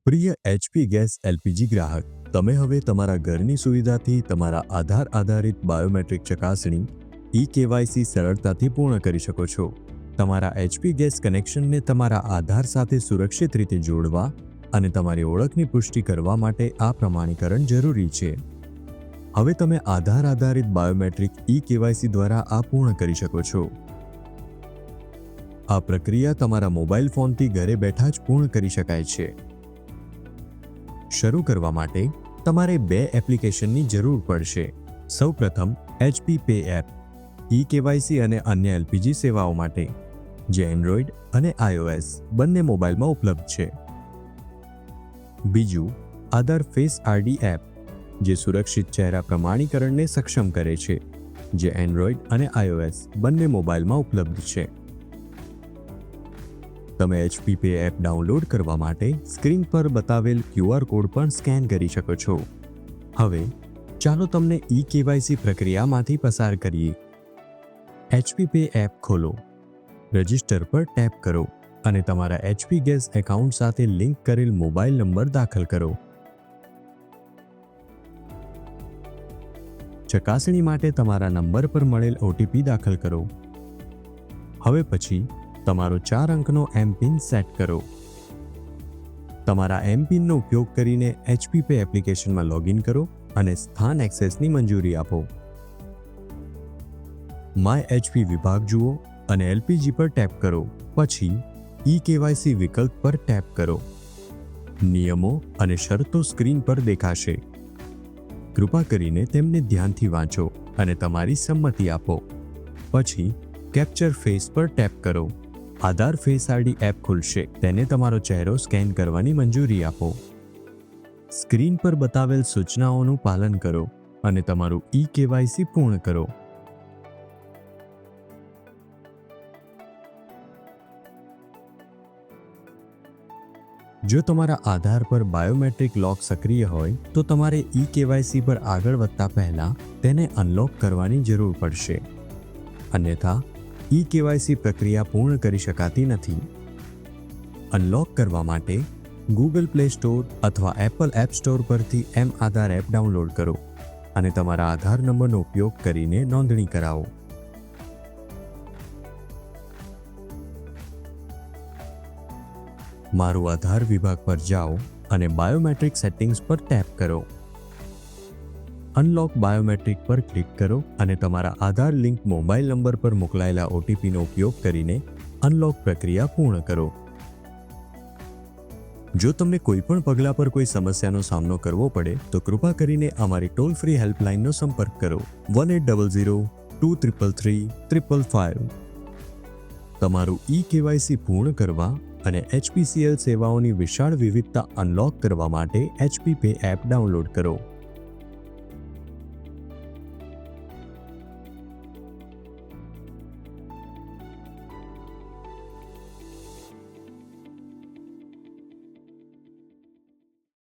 પ્રિય HP gas LPG ગ્રાહક, તમે હવે તમારા ઘરની સુવિધાથી તમારા આધાર આધારિત બાયોમેટ્રિક ચકાસણી ઈ-કેવાયસી સરળતાથી પૂર્ણ કરી શકો છો. તમારા એચપી ગેસ કનેક્શનને તમારા આધાર સાથે સુરક્ષિત રીતે જોડવા અને તમારી ઓળખની પુષ્ટિ કરવા માટે આ પ્રમાણીકરણ જરૂરી છે. હવે તમે આધાર આધારિત બાયોમેટ્રિક ઈ-કેવાયસી દ્વારા આ પૂર્ણ કરી શકો છો. આ પ્રક્રિયા તમારા મોબાઈલ ફોનથી ઘરે બેઠા જ પૂર્ણ કરી શકાય છે. શરૂ કરવા માટે તમારે બે એપ્લિકેશનની જરૂર પડશે. સૌપ્રથમ HP Pay એપ, ઈ-કેવાયસી અને અન્ય એલપીજી સેવાઓ માટે, જે એન્ડ્રોઇડ અને iOS બંને મોબાઈલમાં ઉપલબ્ધ છે. બીજું, આધાર ફેસ ID એપ, જે સુરક્ષિત ચહેરા પ્રમાણીકરણને સક્ષમ કરે છે, જે એન્ડ્રોઇડ અને iOS બંને મોબાઈલમાં ઉપલબ્ધ છે. તમે HP Pay એપ ડાઉનલોડ કરવા માટે સ્ક્રીન પર બતાવેલ QR કોડ પણ સ્કેન કરી શકો છો. હવે ચાલો તમને ઈ-કેવાયસી પ્રક્રિયામાંથી પસાર કરીએ. HP Pay એપ ખોલો, રજિસ્ટર પર ટેપ કરો અને તમારા HP ગેસ એકાઉન્ટ સાથે લિંક કરેલ મોબાઈલ નંબર દાખલ કરો. ચકાસણી માટે તમારા નંબર પર મળેલ OTP દાખલ કરો. હવે પછી તમારો 4 અંકનો એમપિન સેટ કરો. તમારા એમપિનનો ઉપયોગ કરીને HP Pay એપ્લિકેશનમાં લોગિન કરો અને સ્થાન એક્સેસની મંજૂરી આપો. માય HP વિભાગ જુઓ અને એલપીજી પર ટેપ કરો. પછી ઈ-કેવાયસી વિકલ્પ પર ટેપ કરો. નિયમો અને શરતો સ્ક્રીન પર દેખાશે. કૃપા કરીને તેમને ધ્યાનથી વાંચો અને તમારી સંમતિ આપો. પછી કેપ્ચર ફેસ પર ટેપ કરો. આધાર ફેસ ID એપ ખુલશે. તેને તમારો ચહેરો સ્કેન કરવાની મંજૂરી આપો. સ્ક્રીન પર બતાવેલ સૂચનાઓનું પાલન કરો અને તમારું ઈ-કેવાયસી પૂર્ણ કરો. જો તમારા આધાર પર બાયોમેટ્રિક લોક સક્રિય હોય તો તમારે ઈ-કેવાયસી પર આગળ વધતા પહેલા તેને અનલોક કરવાની જરૂર પડશે. અન્યથા ઈ-કેવાયસી પ્રક્રિયા પૂર્ણ કરી શકાતી નથી. અનલોક કરવા માટે ગૂગલ પ્લે સ્ટોર અથવા એપલ એપ સ્ટોર પરથી M-આધાર એપ ડાઉનલોડ કરો અને તમારા આધાર નંબરનો ઉપયોગ કરીને નોંધણી કરાવો. મારું આધાર વિભાગ પર જાઓ અને બાયોમેટ્રિક સેટિંગ્સ પર ટેપ કરો. અનલોક બાયોમેટ્રિક પર ક્લિક કરો અને તમારા આધાર લિંક મોબાઈલ નંબર પર મોકલાયેલા OTPનો ઉપયોગ કરીને અનલોક પ્રક્રિયા પૂર્ણ કરો. જો તમને કોઈ પણ પગલા પર કોઈ સમસ્યાનો સામનો કરવો પડે તો કૃપા કરીને અમારી ટોલ ફ્રી હેલ્પલાઇનનો સંપર્ક કરો 1800-233-555. તમારું ઈ-કેવાયસી પૂર્ણ કરવા અને HPCL સેવાઓની વિશાળ વિવિધતા અનલોક કરવા માટે HP Pay એપ ડાઉનલોડ કરો.